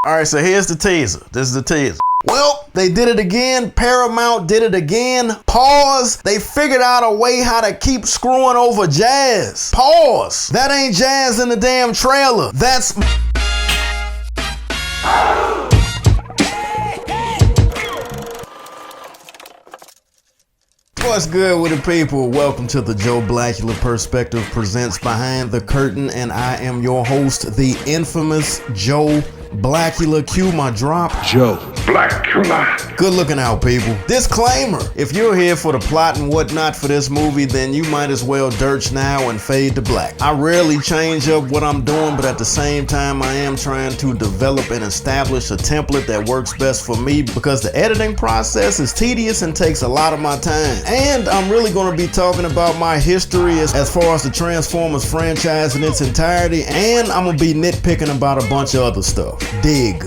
All right, so here's the teaser. This is the teaser. Well, they did it again. Paramount did it again. Pause. They figured out a way how to keep screwing over Jazz. Pause. That ain't Jazz in the damn trailer. That's... What's good with the people? Welcome to the Joe Blackula Perspective presents Behind the Curtain, and I am your host, the infamous Joe Blackula. Cue my drop. Joe Blackula. Good looking out, people. Disclaimer: if you're here for the plot and whatnot for this movie, then you might as well dirge now and fade to black. I rarely change up what I'm doing, but at the same time, I am trying to develop and establish a template that works best for me because the editing process is tedious and takes a lot of my time. And I'm really going to be talking about my history as far as the Transformers franchise in its entirety, and I'm going to be nitpicking about a bunch of other stuff. Dig.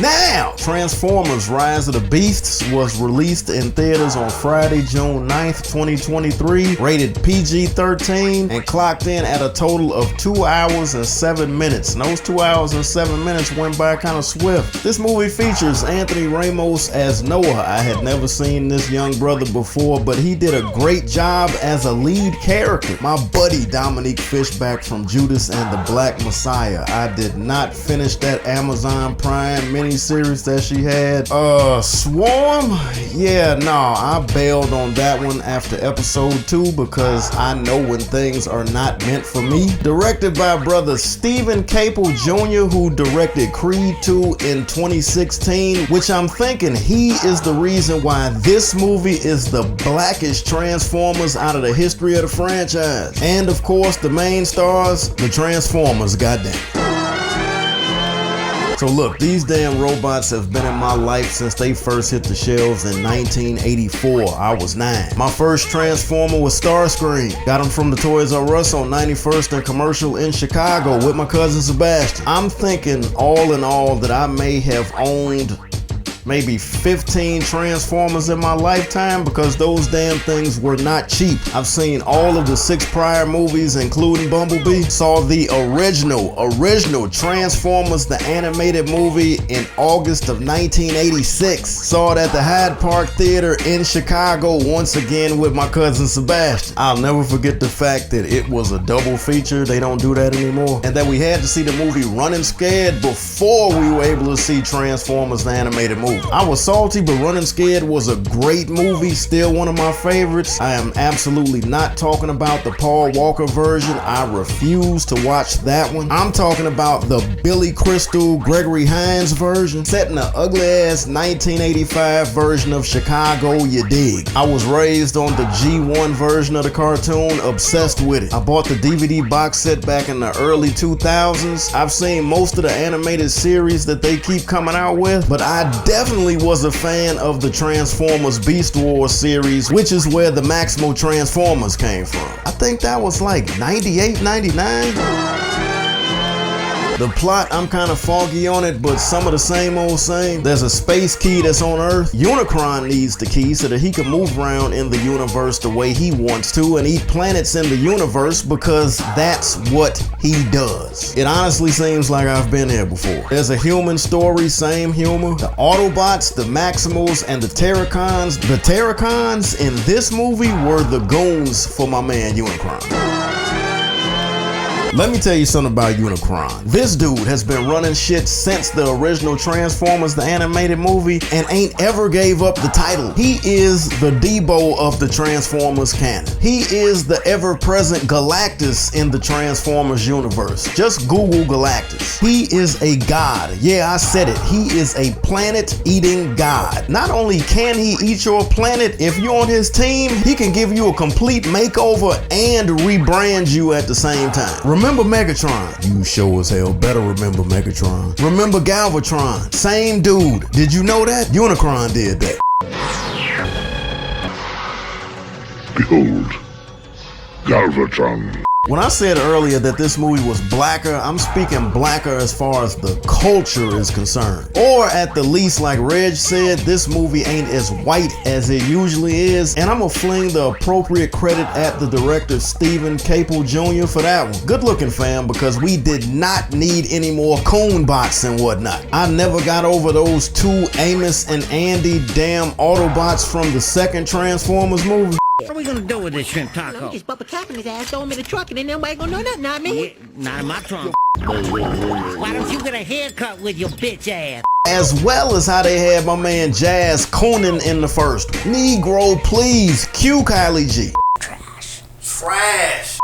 Now, Transformers Rise of the Beasts was released in theaters on Friday, June 9th, 2023, rated PG-13, and clocked in at a total of 2 hours and 7 minutes. And those 2 hours and 7 minutes went by kind of swift. This movie features Anthony Ramos as Noah. I had never seen this young brother before, but he did a great job as a lead character. My buddy Dominique Fishback from Judas and the Black Messiah. I did not finish that Amazon Prime mini-series that she had. Swarm? Yeah, nah, I bailed on that one after episode 2 because I know when things are not meant for me. Directed by brother Stephen Caple Jr., who directed Creed 2 in 2016, which I'm thinking he is the reason why this movie is the blackest Transformers out of the history of the franchise. And of course, the main stars, the Transformers, goddamn. So look, these damn robots have been in my life since they first hit the shelves in 1984. I was 9. My first Transformer was Starscream. Got them from the Toys R Us on 91st and Commercial in Chicago with my cousin Sebastian. I'm thinking all in all that I may have owned maybe 15 Transformers in my lifetime because those damn things were not cheap. I've seen all of the 6 prior movies, including Bumblebee. Saw the original Transformers, the animated movie, in August of 1986. Saw it at the Hyde Park Theater in Chicago once again with my cousin Sebastian. I'll never forget the fact that it was a double feature. They don't do that anymore. And that we had to see the movie Running Scared before we were able to see Transformers, the animated movie. I was salty, but Running Scared was a great movie, still one of my favorites. I am absolutely not talking about the Paul Walker version. I refuse to watch that one. I'm talking about the Billy Crystal, Gregory Hines version, set in the ugly-ass 1985 version of Chicago, you dig. I was raised on the G1 version of the cartoon, obsessed with it. I bought the DVD box set back in the early 2000s. I've seen most of the animated series that they keep coming out with, but I definitely was a fan of the Transformers Beast Wars series, which is where the Maximo Transformers came from. I think that was like 98, 99. The plot, I'm kind of foggy on it, but some of the same old same. There's a space key that's on Earth. Unicron needs the key so that he can move around in the universe the way he wants to and eat planets in the universe because that's what he does. It honestly seems like I've been there before. There's a human story, same humor. The Autobots, the Maximals, and the Terracons. The Terracons in this movie were the goons for my man Unicron. Let me tell you something about Unicron. This dude has been running shit since the original Transformers, the animated movie, and ain't ever gave up the title. He is the Debo of the Transformers canon. He is the ever-present Galactus in the Transformers universe. Just Google Galactus. He is a god. Yeah, I said it. He is a planet-eating god. Not only can he eat your planet, if you're on his team, he can give you a complete makeover and rebrand you at the same time. Remember Megatron? You sure as hell better remember Megatron. Remember Galvatron? Same dude. Did you know that? Unicron did that. Behold, Galvatron. When I said earlier that this movie was blacker, I'm speaking blacker as far as the culture is concerned. Or at the least, like Reg said, this movie ain't as white as it usually is, and I'ma fling the appropriate credit at the director Stephen Caple Jr. for that one. Good looking, fam, because we did not need any more coon bots and whatnot. I never got over those two Amos and Andy damn Autobots from the second Transformers movie. What are we gonna do with this shrimp taco? No, just bump a cap in his ass, throw him in the truck, and then nobody gonna know nothing, not me. Yeah, not in my trunk. Why don't you get a haircut with your bitch ass? As well as how they had my man Jazz Coonan in the first one. Negro, please, cue Kylie G. Trash.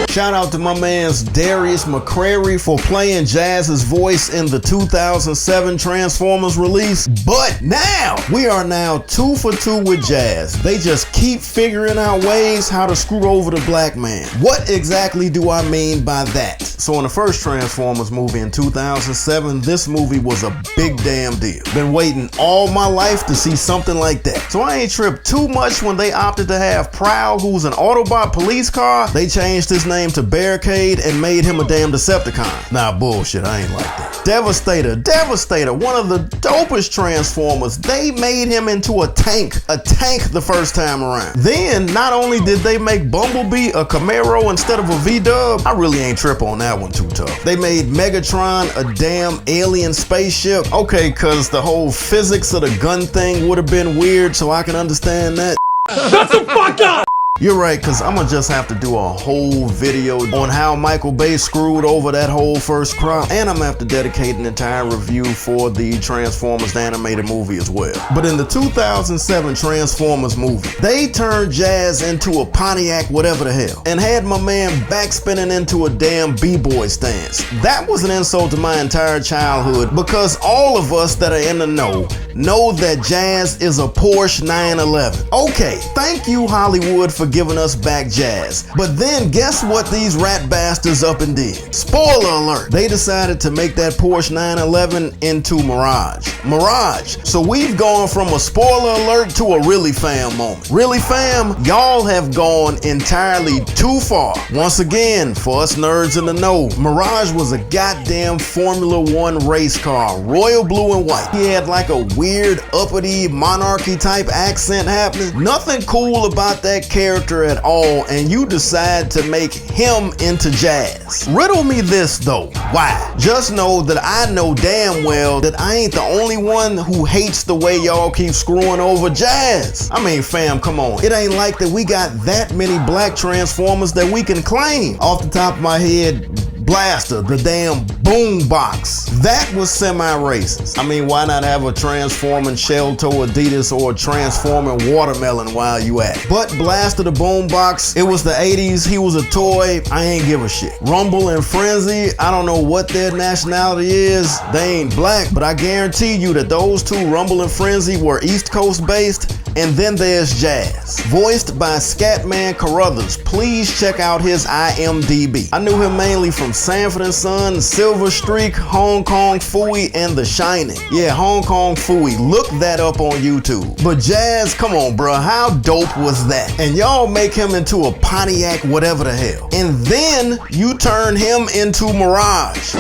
Shout out to my man's Darius McCrary for playing Jazz's voice in the 2007 Transformers release. But now, we are now 2 for 2 with Jazz. They just keep figuring out ways how to screw over the black man. What exactly do I mean by that? So in the first Transformers movie in 2007, this movie was a big damn deal. Been waiting all my life to see something like that. So I ain't tripped too much when they opted to have Prowl, who's an Autobot police car. They changed his name to Barricade and made him a damn Decepticon. Nah, bullshit, I ain't like that. Devastator, one of the dopest Transformers. They made him into a tank the first time around. Then, not only did they make Bumblebee a Camaro instead of a V-Dub, I really ain't trip on that one too tough. They made Megatron a damn alien spaceship. Okay, cause the whole physics of the gun thing would have been weird, so I can understand that. Shut the fuck up! You're right, cause I'ma just have to do a whole video on how Michael Bay screwed over that whole first crop, and I'm gonna have to dedicate an entire review for the Transformers the animated movie as well. But in the 2007 Transformers movie, they turned Jazz into a Pontiac whatever the hell, and had my man backspinning into a damn B-boy stance. That was an insult to my entire childhood, because all of us that are in the know that Jazz is a Porsche 911. Okay, thank you Hollywood for giving us back Jazz. But then guess what these rat bastards up and did? Spoiler alert, they decided to make that Porsche 911 into Mirage. So we've gone from a spoiler alert to a really fam moment. Really fam, y'all have gone entirely too far. Once again, for us nerds in the know, Mirage was a goddamn Formula One race car, royal blue and white. He had like a weird uppity monarchy type accent happening. Nothing cool about that character at all, and you decide to make him into Jazz. Riddle me this though, why? Just know that I know damn well that I ain't the only one who hates the way y'all keep screwing over Jazz. I mean, fam, come on. It ain't like that we got that many black Transformers that we can claim. Off the top of my head, Blaster, the damn boombox. That was semi-racist. I mean, why not have a transforming shell toe Adidas or a transforming watermelon while you at it? But Blaster the boombox, it was the 80s, he was a toy, I ain't give a shit. Rumble and Frenzy, I don't know what their nationality is, they ain't black, but I guarantee you that those two, Rumble and Frenzy, were East Coast based. And then there's Jazz, voiced by Scatman Carruthers. Please check out his IMDb. I knew him mainly from Sanford and Son, Silver Streak, Hong Kong Phooey, and The Shining. Yeah, Hong Kong Phooey, look that up on YouTube. But Jazz, come on bruh, how dope was that? And y'all make him into a Pontiac whatever the hell. And then you turn him into Mirage.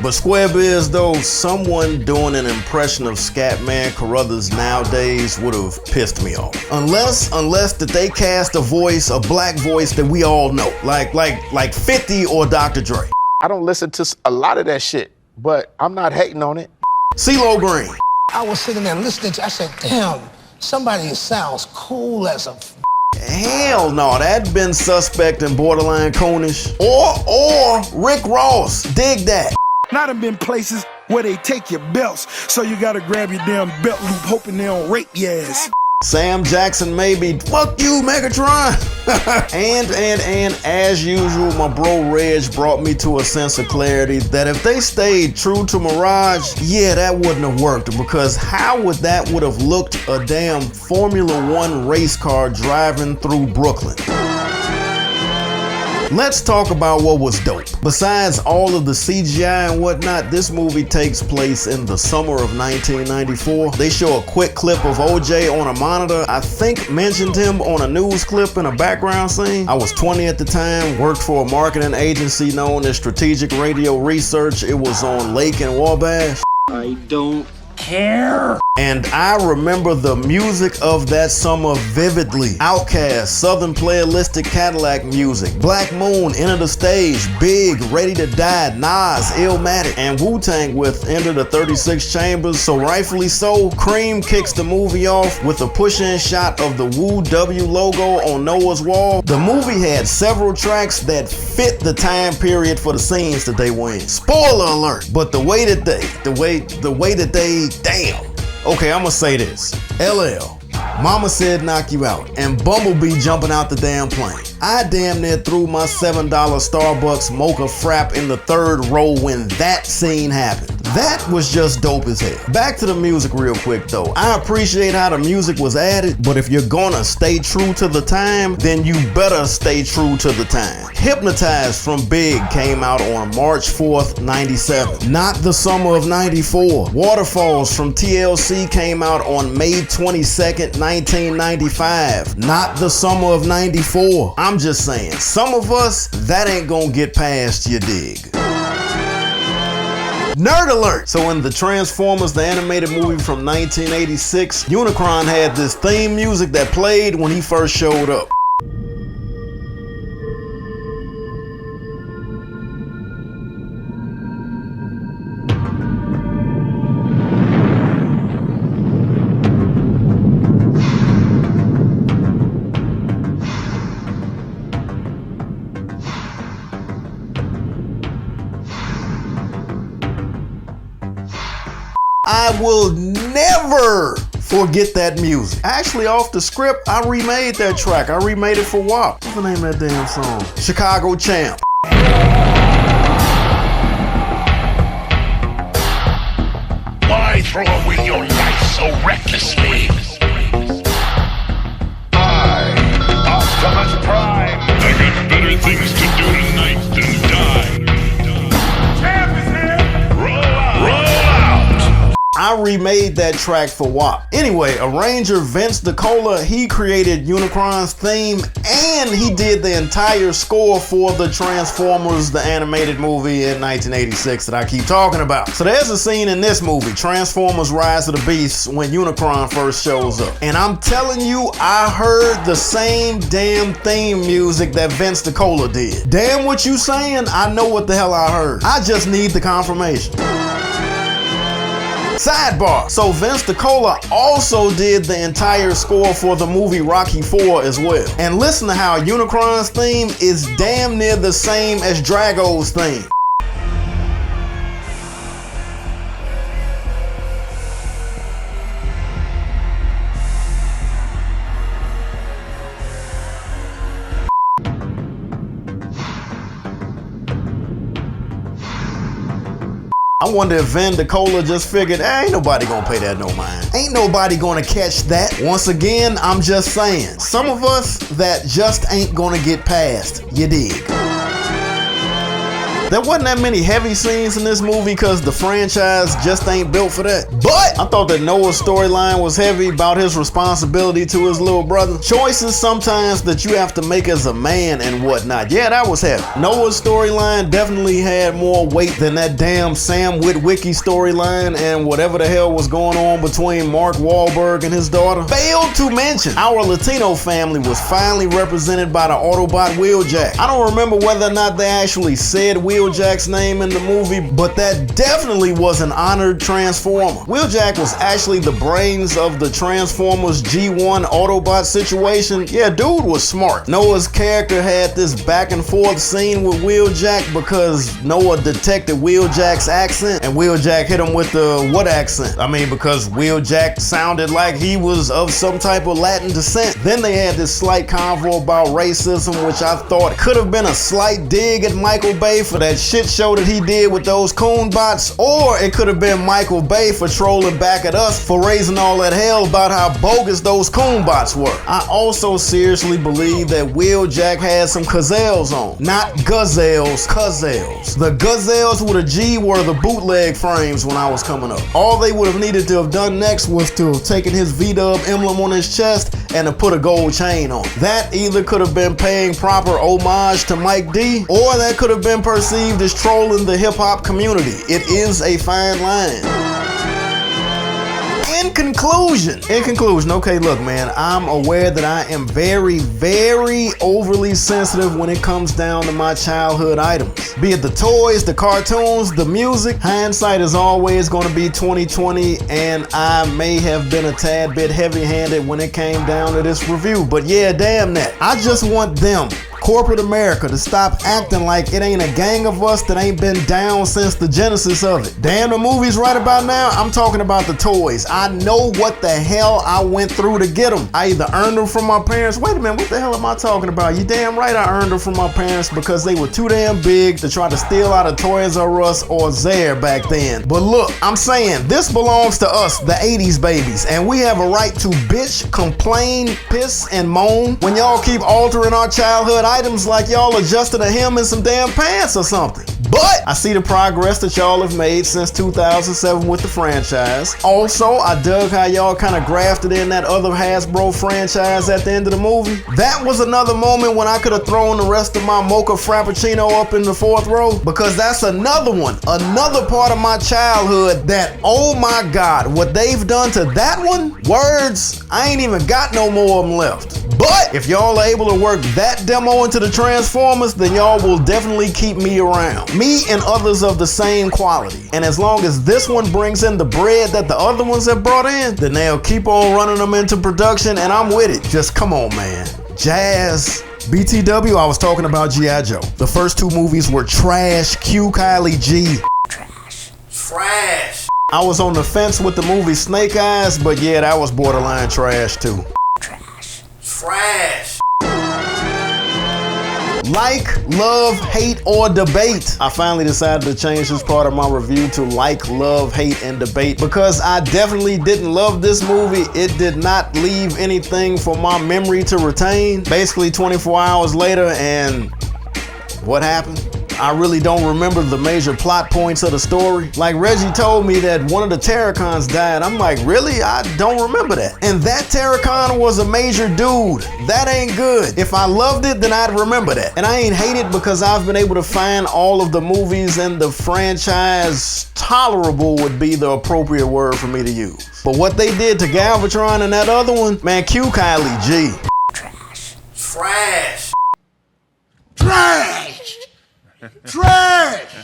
But Square Biz though, someone doing an impression of Scatman Carruthers nowadays would have pissed me off. Unless that they cast a voice, a black voice that we all know, like 50 or Dr. Dre. I don't listen to a lot of that shit, but I'm not hating on it. CeeLo Green. I was sitting there listening to, I said, damn, somebody sounds cool as a Hell no, that'd been suspect and borderline coonish. Or Rick Ross, dig that. Now done been places where they take your belts, so you gotta grab your damn belt loop hoping they don't rape your ass. Sam Jackson maybe, fuck you Megatron. and as usual, my bro Reg brought me to a sense of clarity that if they stayed true to Mirage, yeah, that wouldn't have worked, because how would that would have looked a damn Formula One race car driving through Brooklyn? Let's talk about what was dope. Besides all of the CGI and whatnot, this movie takes place in the summer of 1994. They show a quick clip of OJ on a monitor. I think mentioned him on a news clip in a background scene. I was 20 at the time, worked for a marketing agency known as Strategic Radio Research. It was on Lake and Wabash. I don't care. And I remember the music of that summer vividly. Outkast, Southern Playalistic Cadillac music, Black Moon, Enter the Stage, Big, Ready to Die, Nas, Illmatic, and Wu-Tang with Enter the 36 Chambers. So rightfully so, Cream kicks the movie off with a push-in shot of the Wu W logo on Noah's wall. The movie had several tracks that fit the time period for the scenes that they were in. Spoiler alert! But the way that they, damn. Okay, I'm gonna say this. LL, Mama Said Knock You Out, and Bumblebee jumping out the damn plane. I damn near threw my $7 Starbucks mocha frap in the third row when that scene happened. That was just dope as hell. Back to the music real quick though. I appreciate how the music was added, but if you're gonna stay true to the time, then you better stay true to the time. Hypnotized from Big came out on March 4th, 97. Not the summer of 94. Waterfalls from TLC came out on May 22nd, 1995. Not the summer of 94. I'm just saying, some of us, that ain't gonna get past, you dig. Nerd alert! So in the Transformers, the animated movie from 1986, Unicron had this theme music that played when he first showed up. I will never forget that music. Actually, off the script, I remade that track. I remade it for WAP. What's the name of that damn song? Chicago Champ. Why throw away your life so recklessly? I, Optimus Prime. I got better things to do tonight than die. Champ is here. Roll out. I remade that track for WAP. Anyway, arranger Vince DiCola, he created Unicron's theme and he did the entire score for the Transformers, the animated movie in 1986 that I keep talking about. So there's a scene in this movie, Transformers Rise of the Beasts, when Unicron first shows up. And I'm telling you, I heard the same damn theme music that Vince DiCola did. Damn what you saying, I know what the hell I heard. I just need the confirmation. Sidebar, so Vince DiCola also did the entire score for the movie Rocky IV as well. And listen to how Unicron's theme is damn near the same as Drago's theme. I wonder if Van DiCola just figured, ain't nobody gonna pay that no mind. Ain't nobody gonna catch that. Once again, I'm just saying, some of us that just ain't gonna get past, you dig. There wasn't that many heavy scenes in this movie because the franchise just ain't built for that. But I thought that Noah's storyline was heavy about his responsibility to his little brother. Choices sometimes that you have to make as a man and whatnot. Yeah, that was heavy. Noah's storyline definitely had more weight than that damn Sam Witwicky storyline and whatever the hell was going on between Mark Wahlberg and his daughter. Failed to mention, our Latino family was finally represented by the Autobot Wheeljack. I don't remember whether or not they actually said Wheeljack's name in the movie, but that definitely was an honored Transformer. Wheeljack was actually the brains of the Transformers G1 Autobot situation. Yeah, dude was smart. Noah's character had this back and forth scene with Wheeljack because Noah detected Wheeljack's accent and Wheeljack hit him with the what accent? I mean, because Wheeljack sounded like he was of some type of Latin descent. Then they had this slight convo about racism, which I thought could have been a slight dig at Michael Bay for that that shit show that he did with those coon bots, or it could have been Michael Bay for trolling back at us for raising all that hell about how bogus those coon bots were. I also seriously believe that Wheeljack had some gazelles on. Not gazelles, gazelles. The gazelles with a G were the bootleg frames when I was coming up. All they would have needed to have done next was to have taken his V-dub emblem on his chest and to put a gold chain on. That either could have been paying proper homage to Mike D, or that could have been perceived as trolling the hip-hop community. It is a fine line. In conclusion, okay, look, man, I'm aware that I am very, very overly sensitive when it comes down to my childhood items. Be it the toys, the cartoons, the music, hindsight is always going to be 2020, and I may have been a tad bit heavy-handed when it came down to this review, but yeah, damn that. I just want them, corporate America, to stop acting like it ain't a gang of us that ain't been down since the genesis of it. Damn the movies right about now, I'm talking about the toys. I know what the hell I went through to get them. I either earned them from my parents. Wait a minute, what the hell am I talking about? You damn right I earned them from my parents because they were too damn big to try to steal out of Toys R Us or Zare back then. But look, I'm saying this belongs to us, the 80s babies, and we have a right to bitch, complain, piss, and moan when y'all keep altering our childhood items like y'all adjusted a hem in some damn pants or something. But I see the progress that y'all have made since 2007 with the franchise. Also, I dug how y'all kind of grafted in that other Hasbro franchise at the end of the movie. That was another moment when I could have thrown the rest of my mocha frappuccino up in the fourth row, because that's another one, another part of my childhood that, oh my God, what they've done to that one, words, I ain't even got no more of them left. But if y'all are able to work that demo into the Transformers, then y'all will definitely keep me around. Me and others of the same quality. And as long as this one brings in the bread that the other ones have brought in, then they'll keep on running them into production, and I'm with it. Just come on, man. Jazz. BTW, I was talking about G.I. Joe. The first two movies were trash. Q Kylie G. Trash. I was on the fence with the movie Snake Eyes, but yeah, that was borderline trash too. Trash. Like, love, hate, or debate. I finally decided to change this part of my review to like, love, hate, and debate, because I definitely didn't love this movie. It did not leave anything for my memory to retain. Basically 24 hours later, and what happened? I really don't remember the major plot points of the story. Like, Reggie told me that one of the Terracons died. I'm like, really? I don't remember that. And that Terracon was a major dude. That ain't good. If I loved it, then I'd remember that. And I ain't hate it because I've been able to find all of the movies in the franchise tolerable would be the appropriate word for me to use. But what they did to Galvatron and that other one, man, Q Kylie G. Trash. Trash. Trash!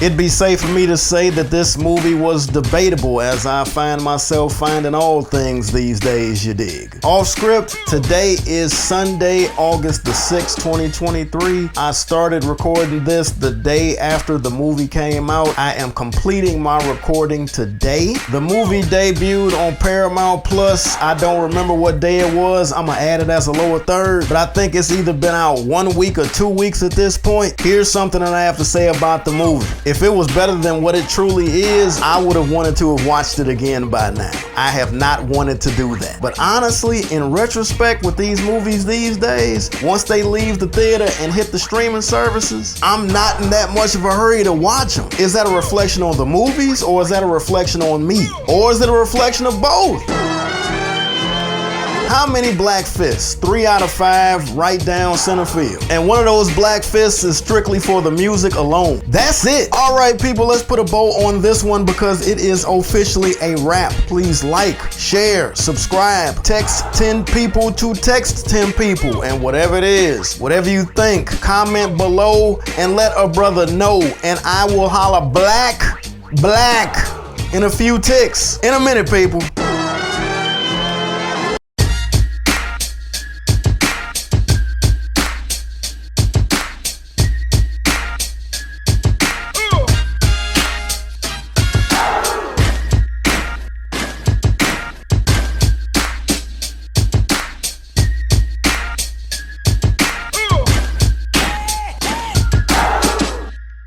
It'd be safe for me to say that this movie was debatable, as I find myself finding all things these days, you dig. Off script, today is Sunday, August the 6th, 2023. I started recording this the day after the movie came out. I am completing my recording today. The movie debuted on Paramount Plus. I don't remember what day it was. I'm gonna add it as a lower third, but I think it's either been out 1 week or 2 weeks at this point. Here's something that I have to say about the movie. If it was better than what it truly is, I would have wanted to have watched it again by now. I have not wanted to do that. But honestly, in retrospect with these movies these days, once they leave the theater and hit the streaming services, I'm not in that much of a hurry to watch them. Is that a reflection on the movies, or is that a reflection on me? Or is it a reflection of both? How many black fists? 3 out of 5, right down center field. And one of those black fists is strictly for the music alone. That's it. All right, people, let's put a bow on this one because it is officially a wrap. Please like, share, subscribe, text 10 people to text 10 people, and whatever it is, whatever you think, comment below and let a brother know, and I will holla black in a few ticks. In a minute, people.